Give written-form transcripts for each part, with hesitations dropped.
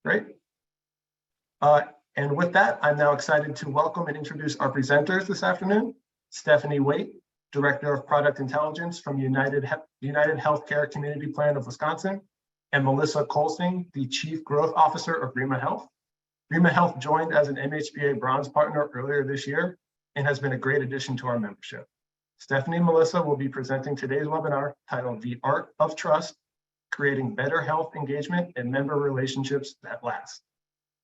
Great. And with that, I'm now excited to welcome and introduce our presenters this afternoon. Stephanie Waite, Director of Product Intelligence from United Healthcare Community Plan of Wisconsin, and Melissa Colsing, the Chief Growth Officer of Reema Health. Reema Health joined as an MHPA Bronze Partner earlier this year and has been a great addition to our membership. Stephanie and Melissa will be presenting today's webinar titled The Art of Trust, Creating Better Health Engagement and Member Relationships That Last.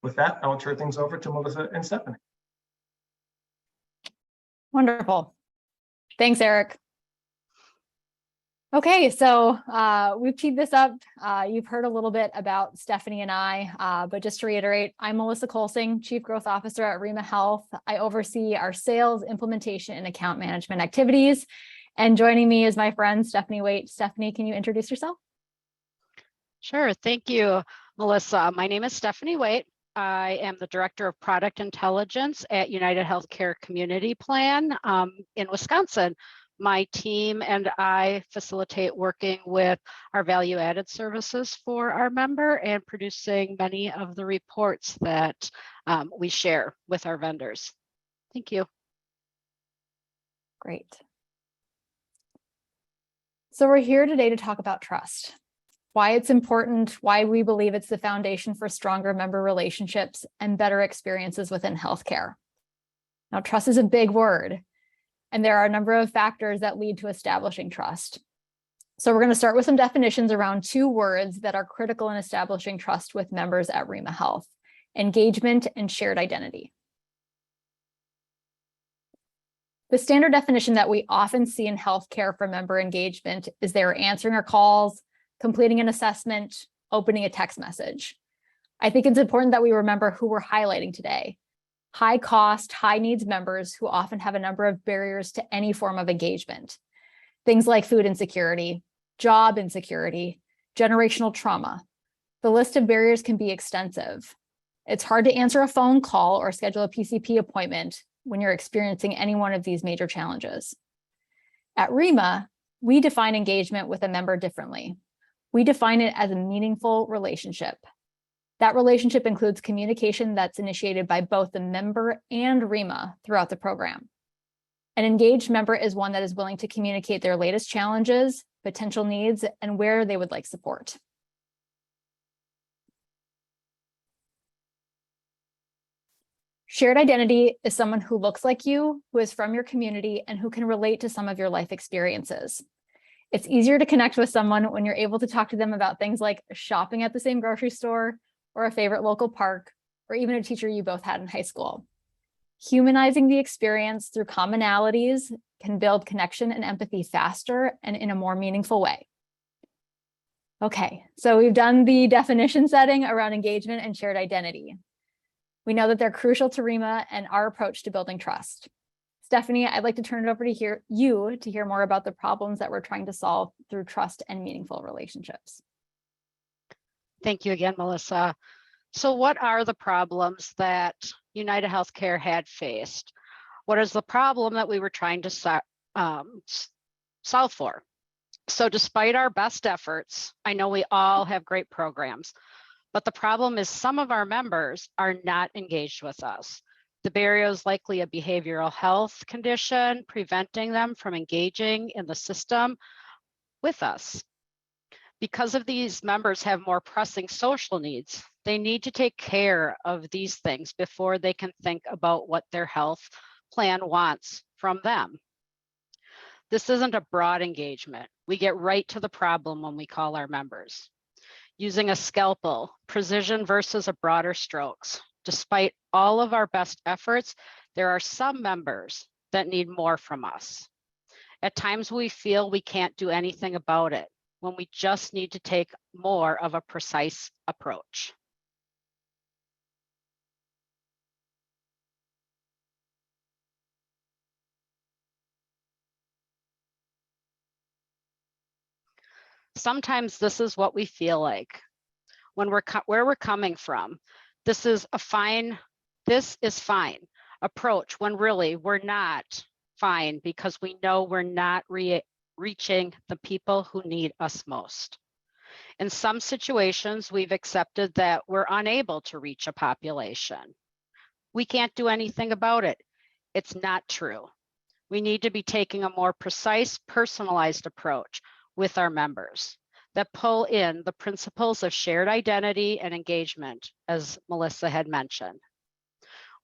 With that, I'll turn things over to Melissa and Stephanie. Wonderful. Thanks, Eric. Okay, so we've teed this up. You've heard a little bit about Stephanie and I, but just to reiterate, I'm Melissa Colsing, Chief Growth Officer at Reema Health. I oversee our sales, implementation, and account management activities. And joining me is my friend, Stephanie Waite. Stephanie, can you introduce yourself? Sure, thank you, Melissa. My name is Stephanie Waite. I am the Director of Product Intelligence at United Healthcare Community Plan in Wisconsin. My team and I facilitate working with our value-added services for our member and producing many of the reports that we share with our vendors. Thank you. Great. So we're here today to talk about trust, why it's important, why we believe it's the foundation for stronger member relationships and better experiences within healthcare. Now, trust is a big word, and there are a number of factors that lead to establishing trust. So we're going to start with some definitions around two words that are critical in establishing trust with members at Reema Health: engagement and shared identity. The standard definition that we often see in healthcare for member engagement is they are answering our calls, completing an assessment, opening a text message. I think it's important that we remember who we're highlighting today. High cost, high needs members who often have a number of barriers to any form of engagement. Things like food insecurity, job insecurity, generational trauma. The list of barriers can be extensive. It's hard to answer a phone call or schedule a PCP appointment when you're experiencing any one of these major challenges. At Reema, we define engagement with a member differently. We define it as a meaningful relationship. That relationship includes communication that's initiated by both the member and Reema throughout the program. An engaged member is one that is willing to communicate their latest challenges, potential needs, and where they would like support. Shared identity is someone who looks like you, who is from your community, and who can relate to some of your life experiences. It's easier to connect with someone when you're able to talk to them about things like shopping at the same grocery store, or a favorite local park, or even a teacher you both had in high school. Humanizing the experience through commonalities can build connection and empathy faster and in a more meaningful way. Okay, so we've done the definition setting around engagement and shared identity. We know that they're crucial to Reema and our approach to building trust. Stephanie, I'd like to turn it over to you to hear more about the problems that we're trying to solve through trust and meaningful relationships. Thank you again, Melissa. So what are the problems that United Healthcare had faced? What is the problem that we were trying to solve for? So despite our best efforts, I know we all have great programs, but the problem is some of our members are not engaged with us. The barrier is likely a behavioral health condition, preventing them from engaging in the system with us. Because of these members have more pressing social needs, they need to take care of these things before they can think about what their health plan wants from them. This isn't a broad engagement. We get right to the problem when we call our members. Using a scalpel, precision versus a broader strokes. Despite all of our best efforts, there are some members that need more from us. At times we feel we can't do anything about it, when we just need to take more of a precise approach. Sometimes this is what we feel like when where we're coming from. This is fine approach when really we're not fine because we know we're not reaching the people who need us most. In some situations, we've accepted that we're unable to reach a population. We can't do anything about it. It's not true. We need to be taking a more precise, personalized approach with our members that pull in the principles of shared identity and engagement, as Melissa had mentioned.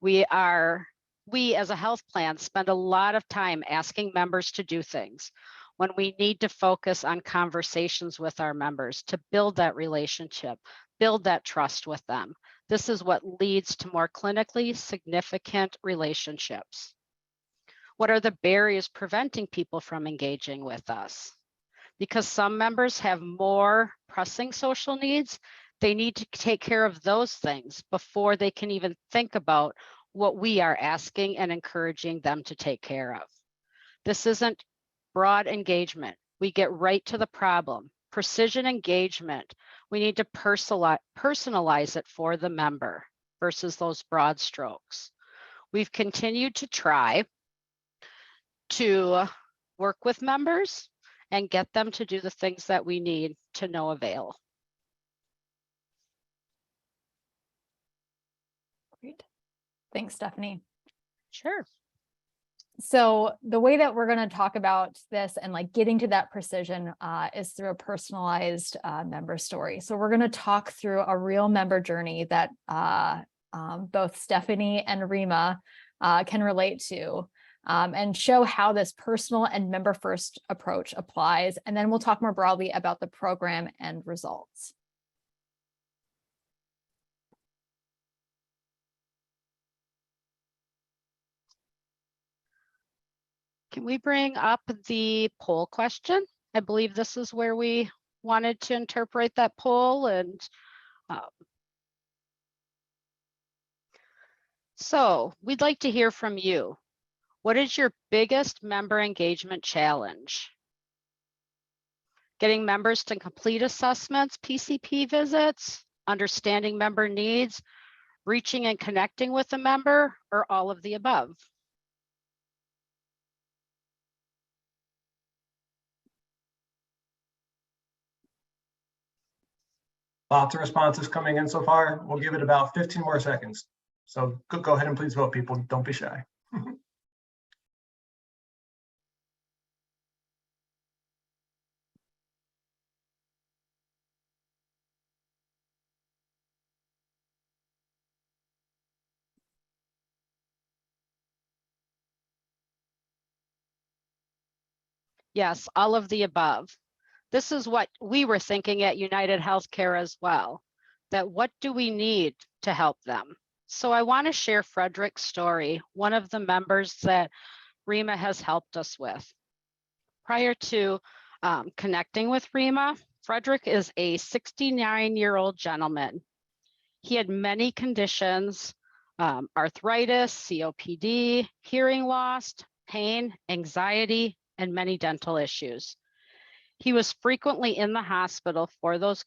We as a health plan spend a lot of time asking members to do things when we need to focus on conversations with our members to build that relationship, build that trust with them. This is what leads to more clinically significant relationships. What are the barriers preventing people from engaging with us? Because some members have more pressing social needs, they need to take care of those things before they can even think about what we are asking and encouraging them to take care of. This isn't broad engagement. We get right to the problem. Precision engagement. We need to personalize it for the member versus those broad strokes. We've continued to try to work with members and get them to do the things that we need to no avail. Great. Thanks, Stephanie. Sure. So the way that we're going to talk about this and like getting to that precision is through a personalized member story. So we're going to talk through a real member journey that both Stephanie and Reema can relate to and show how this personal and member first approach applies. And then we'll talk more broadly about the program and results. Can we bring up the poll question? I believe this is where we wanted to interpret that poll. And so we'd like to hear from you. What is your biggest member engagement challenge? Getting members to complete assessments, PCP visits, understanding member needs, reaching and connecting with a member, or all of the above? Lots of responses coming in so far. We'll give it about 15 more seconds. So go ahead and please vote, people. Don't be shy. Yes, all of the above. This is what we were thinking at United Healthcare as well, that what do we need to help them? So I want to share Frederick's story, one of the members that Reema has helped us with. Prior to connecting with Reema, Frederick is a 69-year-old gentleman. He had many conditions, arthritis, COPD, hearing loss, pain, anxiety, and many dental issues. He was frequently in the hospital for those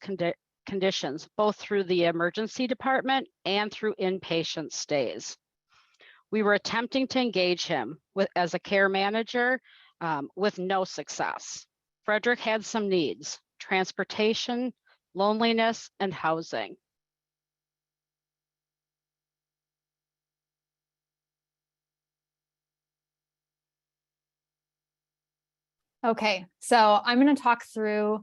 conditions, both through the emergency department and through inpatient stays. We were attempting to engage him as a care manager with no success. Frederick had some needs: transportation, loneliness, and housing. Okay, so I'm going to talk through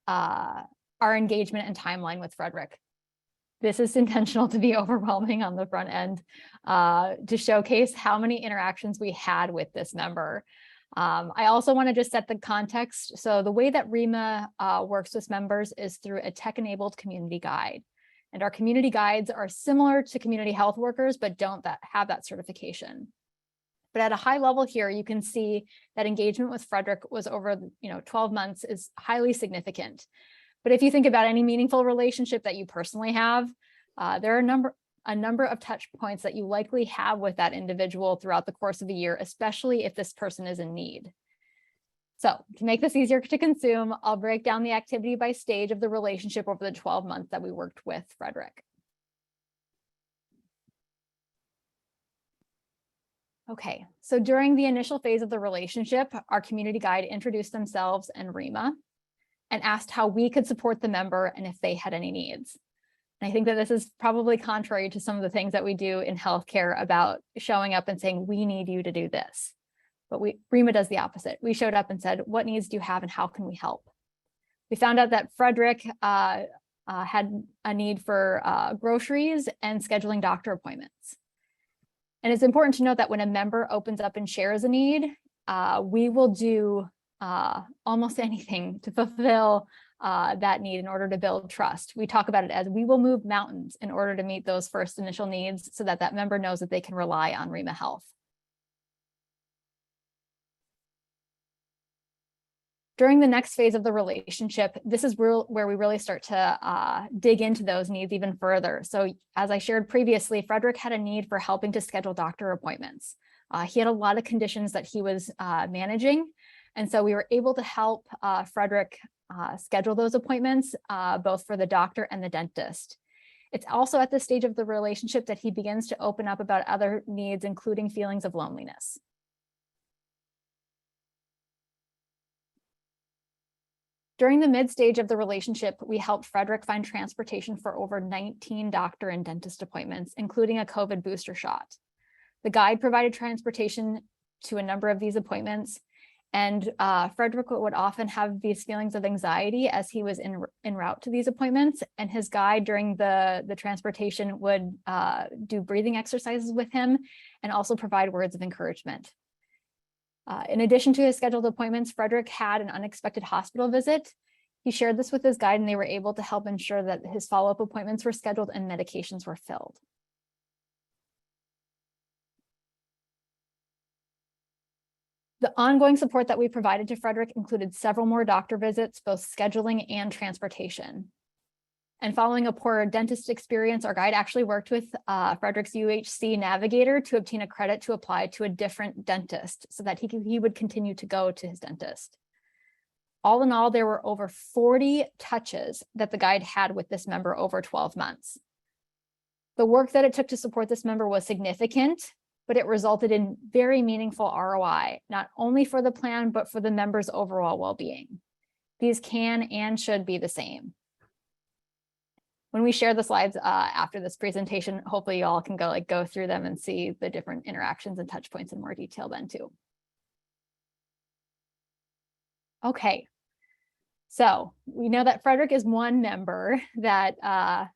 our engagement and timeline with Frederick. This is intentional to be overwhelming on the front end to showcase how many interactions we had with this member. I also want to just set the context. So the way that Reema works with members is through a tech-enabled community guide. And our community guides are similar to community health workers, but don't have that certification. But at a high level here, you can see that engagement with Frederick was over 12 months is highly significant. But if you think about any meaningful relationship that you personally have, there are a number of touch points that you likely have with that individual throughout the course of a year, especially if this person is in need. So to make this easier to consume, I'll break down the activity by stage of the relationship over the 12 months that we worked with Frederick. Okay, so during the initial phase of the relationship, our community guide introduced themselves and Reema. and asked how we could support the member and if they had any needs. And I think that this is probably contrary to some of the things that we do in healthcare about showing up and saying, we need you to do this. But Reema does the opposite. We showed up and said, what needs do you have and how can we help? We found out that Frederick had a need for groceries and scheduling doctor appointments. And it's important to note that when a member opens up and shares a need, we will do almost anything to fulfill that need in order to build trust. We talk about it as we will move mountains in order to meet those first initial needs so that that member knows that they can rely on Reema Health. During the next phase of the relationship, this is where we really start to dig into those needs even further. So as I shared previously, Frederick had a need for helping to schedule doctor appointments. He had a lot of conditions that he was managing. And so we were able to help Frederick schedule those appointments, both for the doctor and the dentist. It's also at this stage of the relationship that he begins to open up about other needs, including feelings of loneliness. During the mid stage of the relationship, we helped Frederick find transportation for over 19 doctor and dentist appointments, including a COVID booster shot. The guide provided transportation to a number of these appointments, and Frederick would often have these feelings of anxiety as he was en route to these appointments, and his guide during the transportation would do breathing exercises with him and also provide words of encouragement. In addition to his scheduled appointments, Frederick had an unexpected hospital visit. He shared this with his guide and they were able to help ensure that his follow-up appointments were scheduled and medications were filled. The ongoing support that we provided to Frederick included several more doctor visits, both scheduling and transportation. And following a poor dentist experience, our guide actually worked with Frederick's UHC navigator to obtain a credit to apply to a different dentist so that he would continue to go to his dentist. All in all, there were over 40 touches that the guide had with this member over 12 months. The work that it took to support this member was significant, but it resulted in very meaningful ROI, not only for the plan, but for the member's overall well-being. These can and should be the same. When we share the slides after this presentation, hopefully you all can go through them and see the different interactions and touch points in more detail then too. Okay, so we know that Frederick is one member that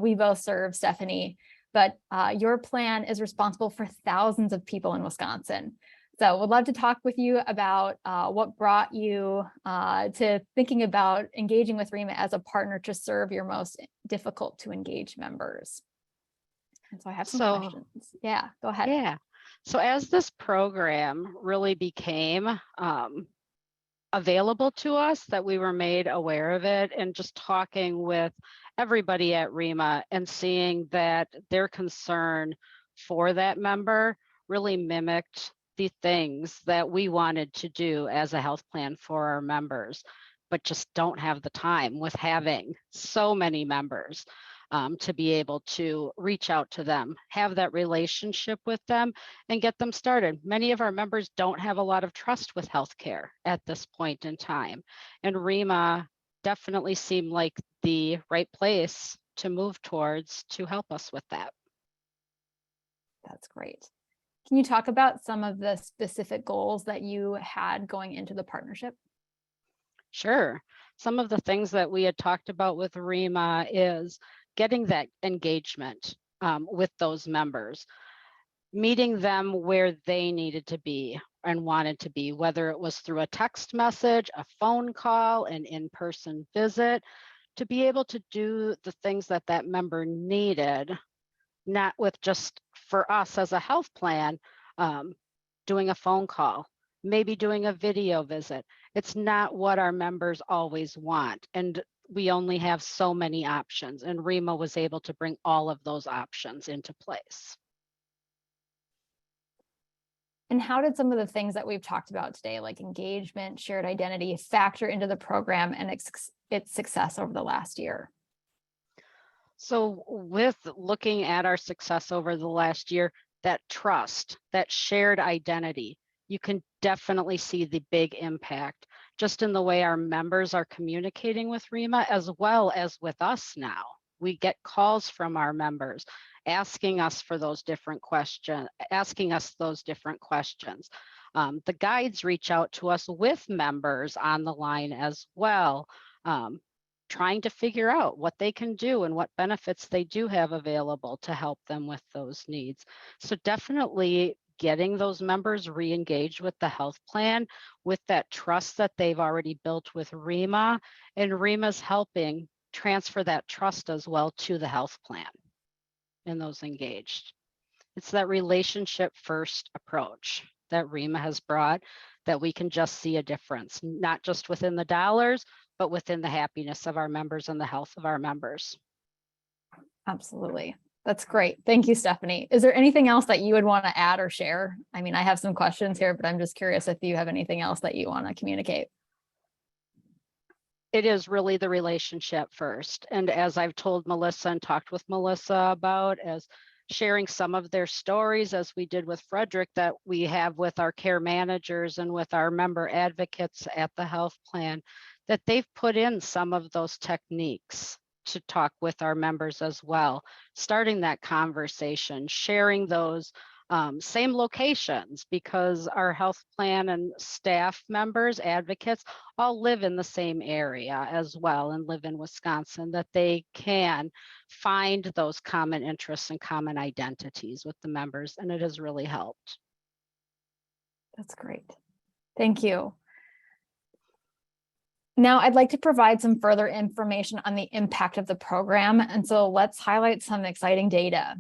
we both serve, Stephanie, but your plan is responsible for thousands of people in Wisconsin. So would love to talk with you about what brought you to thinking about engaging with Reema as a partner to serve your most difficult to engage members. And so I have some questions. Yeah, go ahead. Yeah. So as this program really became available to us, that we were made aware of it, and just talking with everybody at Reema and seeing that their concern for that member really mimicked the things that we wanted to do as a health plan for our members, but just don't have the time with having so many members to be able to reach out to them, have that relationship with them and get them started. Many of our members don't have a lot of trust with healthcare at this point in time. And Reema definitely seemed like the right place to move towards to help us with that. That's great. Can you talk about some of the specific goals that you had going into the partnership? Sure. Some of the things that we had talked about with Reema is getting that engagement with those members, meeting them where they needed to be and wanted to be, whether it was through a text message, a phone call, an in-person visit, to be able to do the things that that member needed, not with just for us as a health plan, doing a phone call, maybe doing a video visit. It's not what our members always want. And we only have so many options. And Reema was able to bring all of those options into place. And how did some of the things that we've talked about today, like engagement, shared identity, factor into the program and its success over the last year? So with looking at our success over the last year, that trust, that shared identity, you can definitely see the big impact, just in the way our members are communicating with Reema as well as with us now. We get calls from our members asking us those different questions. The guides reach out to us with members on the line as well, trying to figure out what they can do and what benefits they do have available to help them with those needs. So definitely getting those members re-engaged with the health plan with that trust that they've already built with Reema, and Reema's helping transfer that trust as well to the health plan and those engaged. It's that relationship first approach that Reema has brought, that we can just see a difference, not just within the dollars, but within the happiness of our members and the health of our members. Absolutely. That's great. Thank you, Stephanie. Is there anything else that you would want to add or share? I mean, I have some questions here, but I'm just curious if you have anything else that you want to communicate. It is really the relationship first. And as I've told Melissa and talked with Melissa about, as sharing some of their stories, as we did with Frederick, that we have with our care managers and with our member advocates at the health plan, that they've put in some of those techniques to talk with our members as well, starting that conversation, sharing those same locations, because our health plan and staff members, advocates, all live in the same area as well and live in Wisconsin, that they can find those common interests and common identities with the members, and it has really helped. That's great. Thank you. Now, I'd like to provide some further information on the impact of the program. And so let's highlight some exciting data.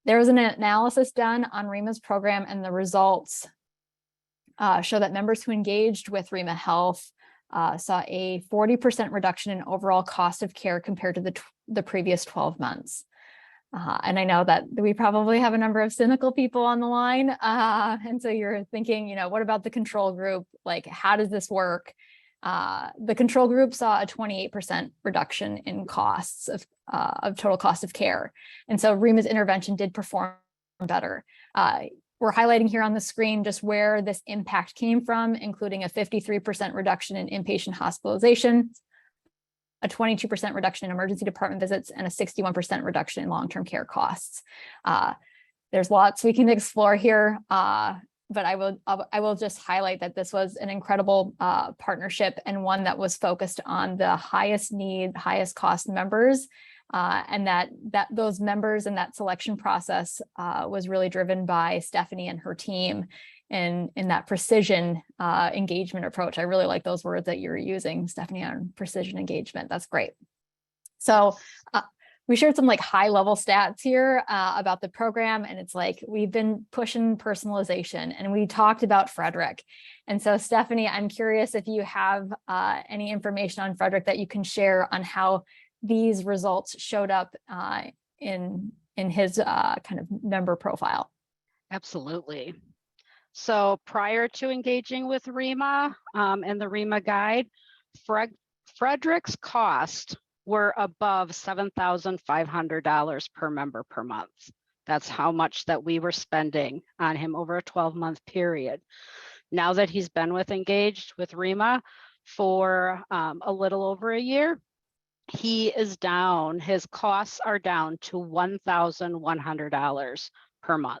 There was an analysis done on Reema's program, and the results show that members who engaged with Reema Health saw a 40% reduction in overall cost of care compared to the previous 12 months. And I know that we probably have a number of cynical people on the line. And so you're thinking, what about the control group? Like, how does this work? The control group saw a 28% reduction in costs of total cost of care. And so Reema's intervention did perform better. We're highlighting here on the screen just where this impact came from, including a 53% reduction in inpatient hospitalization, a 22% reduction in emergency department visits, and a 61% reduction in long-term care costs. There's lots we can explore here. But I will just highlight that this was an incredible partnership, and one that was focused on the highest need, highest cost members, and that those members and that selection process was really driven by Stephanie and her team in that precision engagement approach. I really like those words that you're using, Stephanie, on precision engagement. That's great. So we shared some high level stats here about the program, and it's we've been pushing personalization, and we talked about Frederick. And so Stephanie, I'm curious if you have any information on Frederick that you can share on how these results showed up in his kind of member profile. Absolutely. So prior to engaging with Reema and the Reema guide, Frederick's cost were above $7,500 per member per month. That's how much that we were spending on him over a 12-month period. Now that he's been engaged with Reema for a little over a year, he is down, his costs are down to $1,100 per month.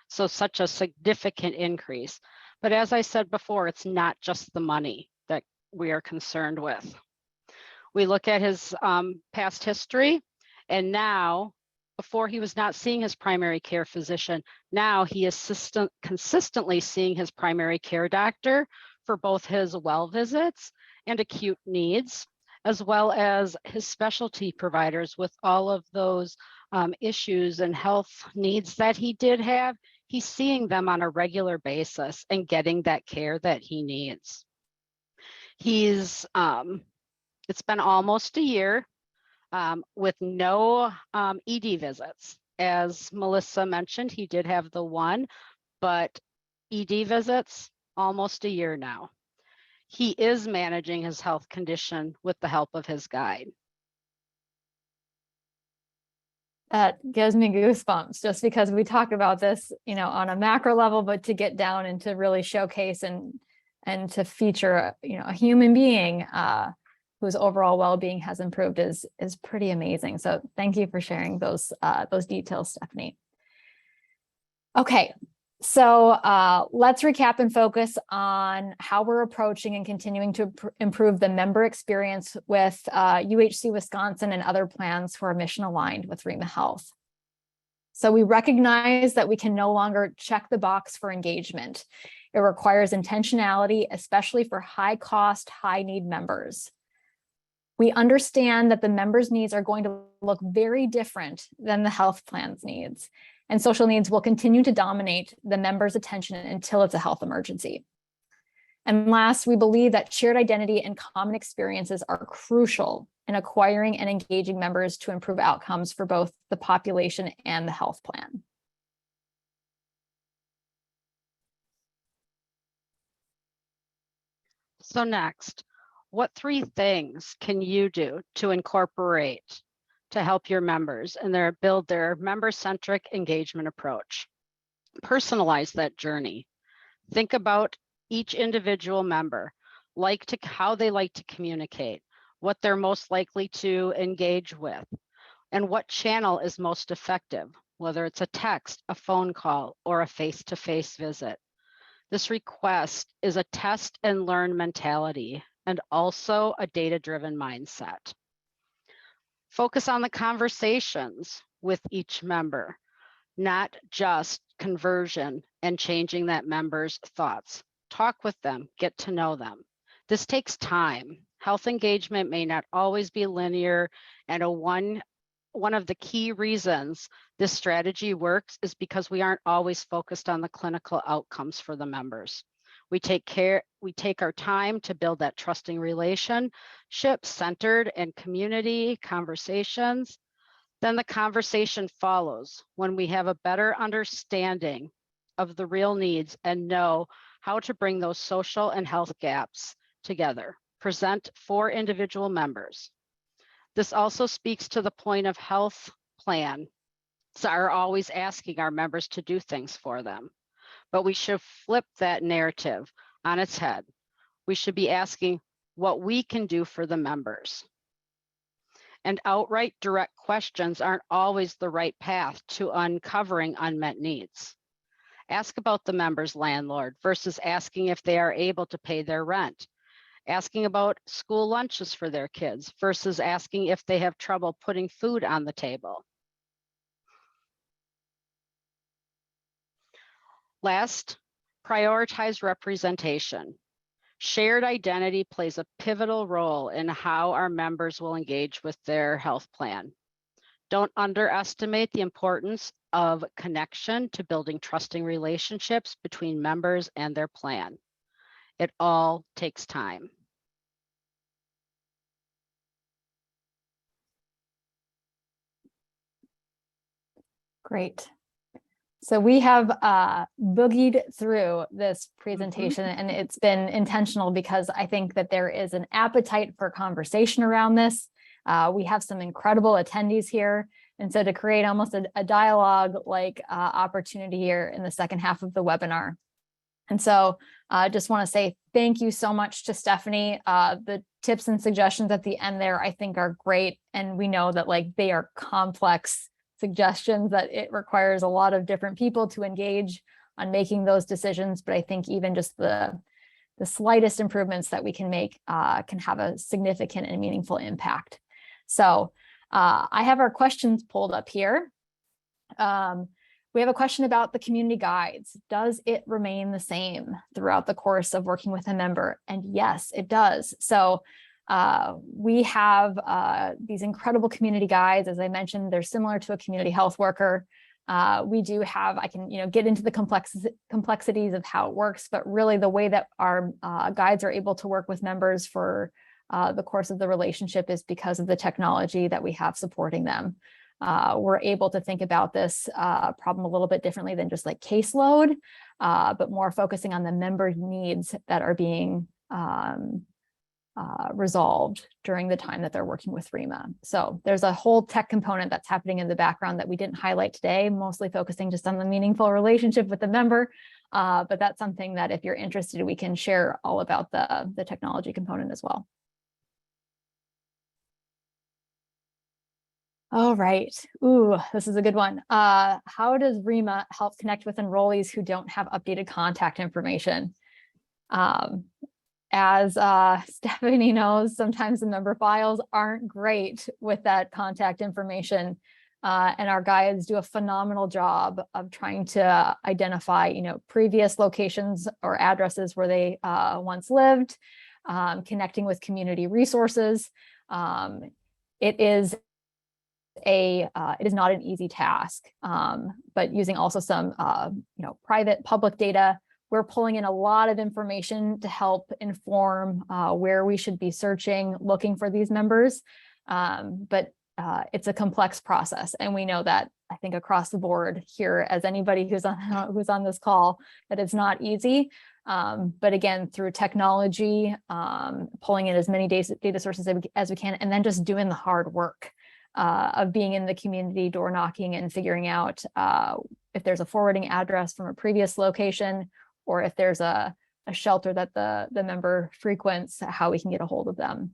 So such a significant increase. But as I said before, it's not just the money that we are concerned with. We look at his past history, and now, before he was not seeing his primary care physician, now he is consistently seeing his primary care doctor for both his well visits and acute needs, as well as his specialty providers with all of those issues and health needs that he did have. He's seeing them on a regular basis and getting that care that he needs. It's been almost a year with no ED visits. As Melissa mentioned, he did have the one, but ED visits, almost a year now. He is managing his health condition with the help of his guide. That gives me goosebumps, just because we talk about this, on a macro level, but to get down and to really showcase and and to feature, a human being whose overall well-being has improved is pretty amazing. So thank you for sharing those details, Stephanie. Okay, so let's recap and focus on how we're approaching and continuing to improve the member experience with UHC Wisconsin and other plans who are mission aligned with Reema Health. So we recognize that we can no longer check the box for engagement. It requires intentionality, especially for high cost, high need members. We understand that the members' needs are going to look very different than the health plan's needs, and social needs will continue to dominate the members' attention until it's a health emergency. And last, we believe that shared identity and common experiences are crucial in acquiring and engaging members to improve outcomes for both the population and the health plan. So next, what 3 things can you do to incorporate to help your members and build their member-centric engagement approach? Personalize that journey. Think about each individual member, how they like to communicate, what they're most likely to engage with, and what channel is most effective, whether it's a text, a phone call, or a face-to-face visit. This request is a test and learn mentality and also a data-driven mindset. Focus on the conversations with each member, not just conversion and changing that member's thoughts. Talk with them, get to know them. This takes time. Health engagement may not always be linear, and one of the key reasons this strategy works is because we aren't always focused on the clinical outcomes for the members. We take our time to build that trusting relationship centered in community conversations. Then the conversation follows when we have a better understanding of the real needs and know how to bring those social and health gaps together, present for individual members. This also speaks to the point of health plans are always asking our members to do things for them, but we should flip that narrative on its head. We should be asking what we can do for the members. And outright direct questions aren't always the right path to uncovering unmet needs. Ask about the member's landlord versus asking if they are able to pay their rent. Asking about school lunches for their kids versus asking if they have trouble putting food on the table. Last, prioritize representation. Shared identity plays a pivotal role in how our members will engage with their health plan. Don't underestimate the importance of connection to building trusting relationships between members and their plan. It all takes time. Great. So we have boogied through this presentation, and it's been intentional because I think that there is an appetite for conversation around this. We have some incredible attendees here. And so to create almost a dialogue-like opportunity here in the second half of the webinar. And so I just want to say thank you so much to Stephanie. The tips and suggestions at the end there, I think, are great. And we know that they are complex suggestions, that it requires a lot of different people to engage on making those decisions. But I think even just the slightest improvements that we can make can have a significant and meaningful impact. So I have our questions pulled up here. We have a question about the community guides. Does it remain the same throughout the course of working with a member? And yes, it does. So we have these incredible community guides. As I mentioned, they're similar to a community health worker. We do have, I can get into the complexities of how it works, but really the way that our guides are able to work with members for the course of the relationship is because of the technology that we have supporting them. We're able to think about this problem a little bit differently than just caseload, but more focusing on the member needs that are being resolved during the time that they're working with Reema. So there's a whole tech component that's happening in the background that we didn't highlight today, mostly focusing just on the meaningful relationship with the member. But that's something that if you're interested, we can share all about the technology component as well. All right. Ooh, this is a good one. How does Reema help connect with enrollees who don't have updated contact information? As Stephanie knows, sometimes the member files aren't great with that contact information. And our guides do a phenomenal job of trying to identify, previous locations or addresses where they once lived, connecting with community resources. It is not an easy task, but using also some, private public data, we're pulling in a lot of information to help inform where we should be searching, looking for these members. But it's a complex process, and we know that, I think, across the board here, as anybody who's on this call, that it's not easy. But again, through technology, pulling in as many data sources as we can, and then just doing the hard work of being in the community, door knocking, and figuring out if there's a forwarding address from a previous location, or if there's a shelter that the member frequents, how we can get a hold of them.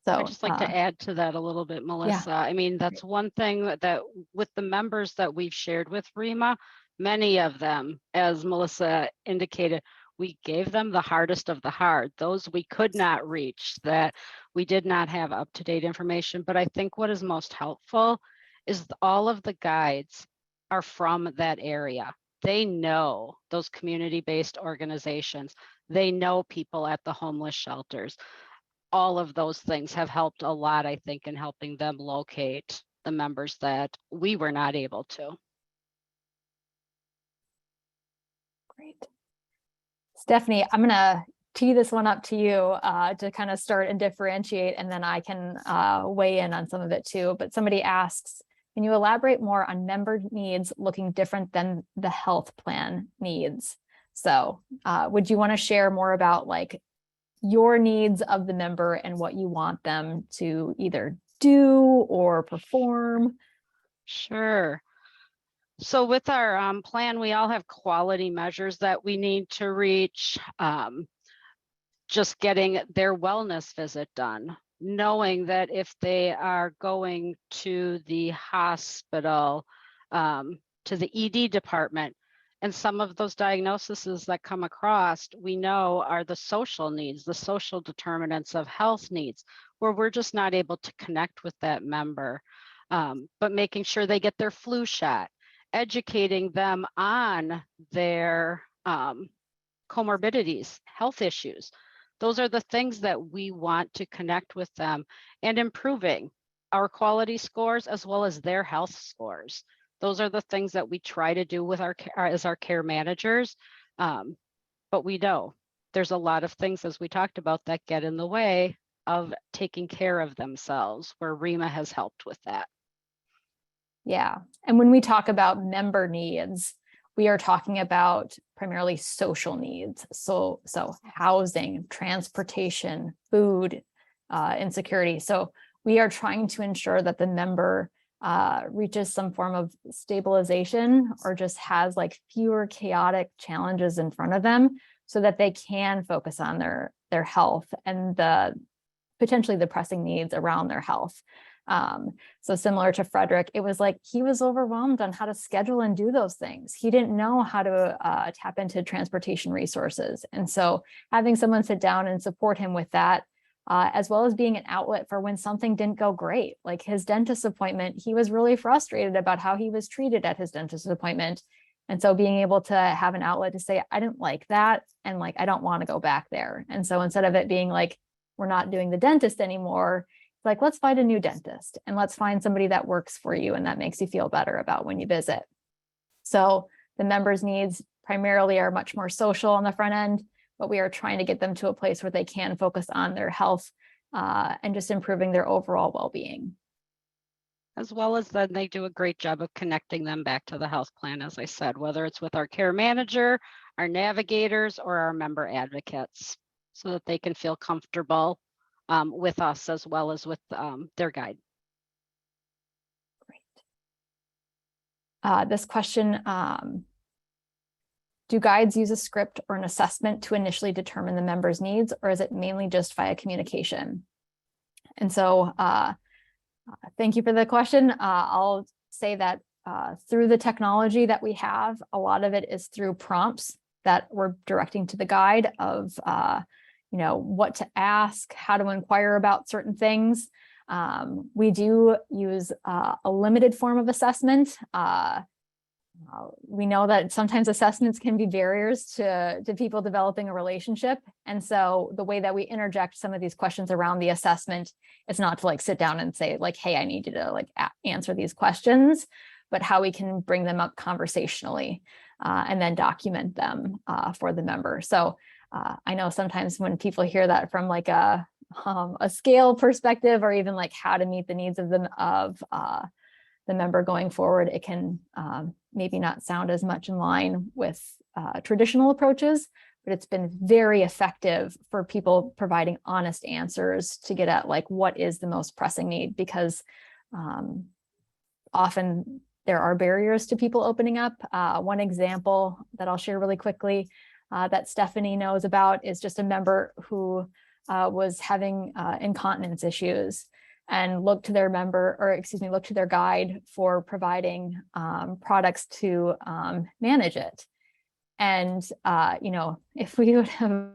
So I'd just like to add to that a little bit, Melissa. I mean, that's one thing that with the members that we've shared with Reema, many of them, as Melissa indicated, we gave them the hardest of the hard, those we could not reach, that we did not have up-to-date information. But I think what is most helpful is all of the guides are from that area. They know those community-based organizations. They know people at the homeless shelters. All of those things have helped a lot, I think, in helping them locate the members that we were not able to. Great. Stephanie, I'm going to tee this one up to you to kind of start and differentiate, and then I can weigh in on some of it too. But somebody asks, can you elaborate more on member needs looking different than the health plan needs? So would you want to share more about like your needs of the member and what you want them to either do or perform? Sure. So with our plan, we all have quality measures that we need to reach. Just getting their wellness visit done, knowing that if they are going to the hospital, to the ED department, and some of those diagnoses that come across, we know are the social needs, the social determinants of health needs, where we're just not able to connect with that member. But making sure they get their flu shot, educating them on their comorbidities, health issues. Those are the things that we want to connect with them, and improving our quality scores as well as their health scores. Those are the things that we try to do with as our care managers. But we know there's a lot of things, as we talked about, that get in the way of taking care of themselves, where Reema has helped with that. Yeah. And when we talk about member needs, we are talking about primarily social needs. So housing, transportation, food, insecurity. So we are trying to ensure that the member reaches some form of stabilization, or just has like fewer chaotic challenges in front of them, so that they can focus on their health and the potentially the pressing needs around their health. So similar to Frederick, it was like he was overwhelmed on how to schedule and do those things. He didn't know how to tap into transportation resources. And so having someone sit down and support him with that, as well as being an outlet for when something didn't go great, like his dentist appointment, he was really frustrated about how he was treated at his dentist appointment. And so being able to have an outlet to say, I didn't like that, and like, I don't want to go back there. And so instead of it being like, we're not doing the dentist anymore, like, let's find a new dentist, and let's find somebody that works for you and that makes you feel better about when you visit. So the members' needs primarily are much more social on the front end, but we are trying to get them to a place where they can focus on their health and just improving their overall well-being. As well as then they do a great job of connecting them back to the health plan, as I said, whether it's with our care manager, our navigators, or our member advocates, so that they can feel comfortable with us as well as with their guide. Great. This question Do guides use a script or an assessment to initially determine the member's needs, or is it mainly just via communication? And so thank you for the question. I'll say that through the technology that we have, a lot of it is through prompts that we're directing to the guide of what to ask, how to inquire about certain things. We do use a limited form of assessment. We know that sometimes assessments can be barriers to people developing a relationship. And so the way that we interject some of these questions around the assessment is not to like sit down and say like, hey, I need you to like answer these questions, but how we can bring them up conversationally and then document them for the member. So I know sometimes when people hear that from like a scale perspective, or even like how to meet the needs of the member going forward, it can maybe not sound as much in line with traditional approaches, but it's been very effective for people providing honest answers to get at like what is the most pressing need, because often there are barriers to people opening up. One example that I'll share really quickly that Stephanie knows about is just a member who was having incontinence issues and looked to their looked to their guide for providing products to manage it. And, if we would have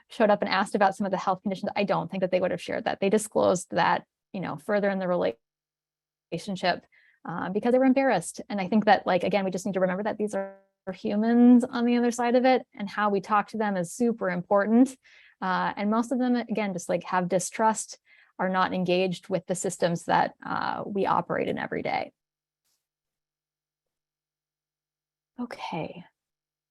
showed up and asked about some of the health conditions, I don't think that they would have shared that. They disclosed that, further in the relationship because they were embarrassed. And I think that, like, again, we just need to remember that these are humans on the other side of it, and how we talk to them is super important. And most of them, again, just like have distrust, are not engaged with the systems that we operate in every day. Okay,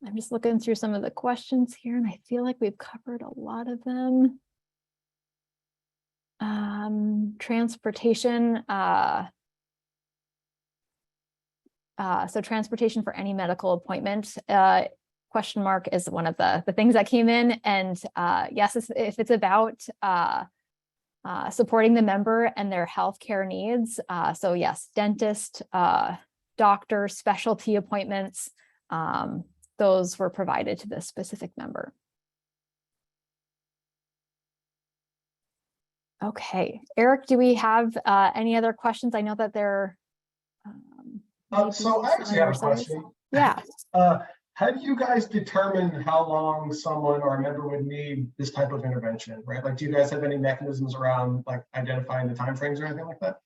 I'm just looking through some of the questions here, and I feel like we've covered a lot of them. Transportation. So transportation for any medical appointment, question mark is one of the things that came in. And yes, if it's about supporting the member and their healthcare needs. So yes, dentist, doctor, specialty appointments, those were provided to this specific member. Okay, Eric, do we have any other questions? I know that there. So I actually have a question. Yeah. How do you guys determine how long someone or a member would need this type of intervention, right? Like, do you guys have any mechanisms around like identifying the timeframes or anything like that?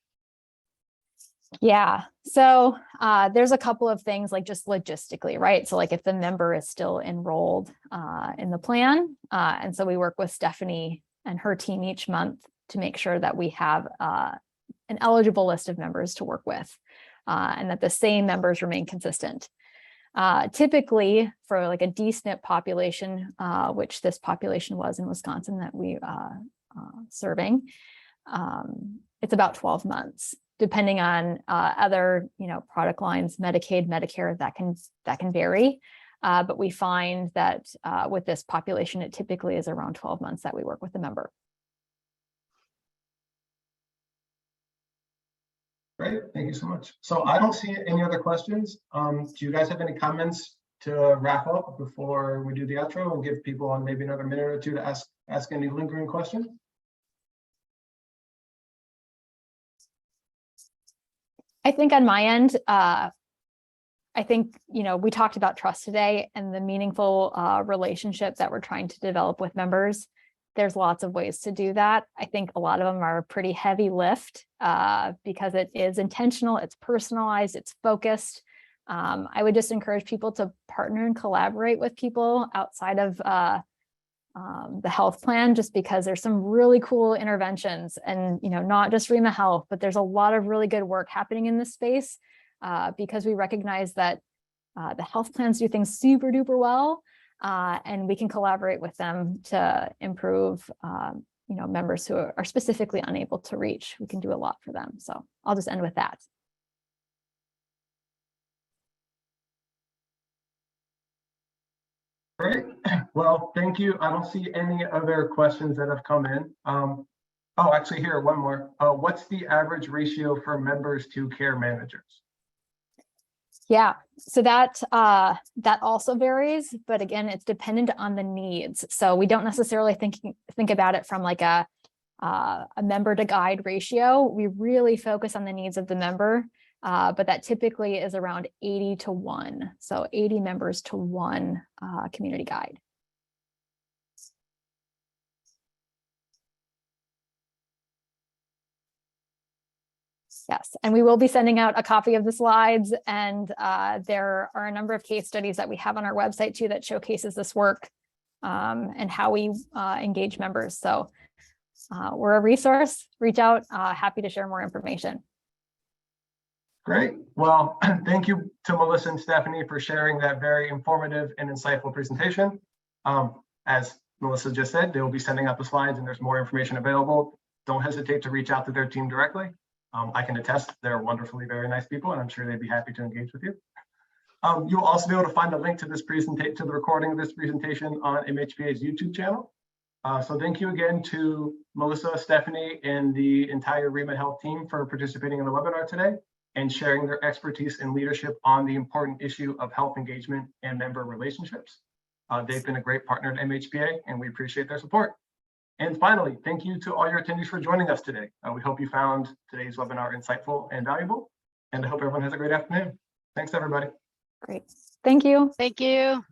Yeah, so there's a couple of things, like just logistically, right? So like if the member is still enrolled in the plan, and so we work with Stephanie and her team each month to make sure that we have an eligible list of members to work with, and that the same members remain consistent. Typically for like a DSNP population, which this population was in Wisconsin that we serving, it's about 12 months, depending on other product lines, Medicaid, Medicare, that can vary. But we find that with this population, it typically is around 12 months that we work with the member. Great, thank you so much. So I don't see any other questions. Do you guys have any comments to wrap up before we do the outro and give people on maybe another minute or two to ask any lingering questions? I think on my end, I think, we talked about trust today and the meaningful relationship that we're trying to develop with members. There's lots of ways to do that. I think a lot of them are a pretty heavy lift because it is intentional, it's personalized, it's focused. I would just encourage people to partner and collaborate with people outside of the health plan, just because there's some really cool interventions, and not just Reema Health, but there's a lot of really good work happening in this space because we recognize that the health plans do things super duper well. And we can collaborate with them to improve, members who are specifically unable to reach. We can do a lot for them. So I'll just end with that. Great. Well, thank you. I don't see any other questions that have come in. Oh, actually, here, one more. What's the average ratio for members to care managers? Yeah, so that also varies, but again, it's dependent on the needs. So we don't necessarily think about it from like a member to guide ratio. We really focus on the needs of the member, but that typically is around 80 to 1. So 80 members to 1 community guide. Yes, and we will be sending out a copy of the slides, and there are a number of case studies that we have on our website too that showcases this work and how we engage members. So we're a resource. Reach out. Happy to share more information. Great. Well, thank you to Melissa and Stephanie for sharing that very informative and insightful presentation. As Melissa just said, they will be sending out the slides and there's more information available. Don't hesitate to reach out to their team directly. I can attest they're wonderfully very nice people, and I'm sure they'd be happy to engage with you. You'll also be able to find a link to this presentation, to the recording of this presentation on MHPA's YouTube channel. So thank you again to Melissa, Stephanie, and the entire Reema Health team for participating in the webinar today and sharing their expertise and leadership on the important issue of health engagement and member relationships. They've been a great partner at MHPA, and we appreciate their support. And finally, thank you to all your attendees for joining us today. We hope you found today's webinar insightful and valuable, and I hope everyone has a great afternoon. Thanks, everybody. Great. Thank you. Thank you.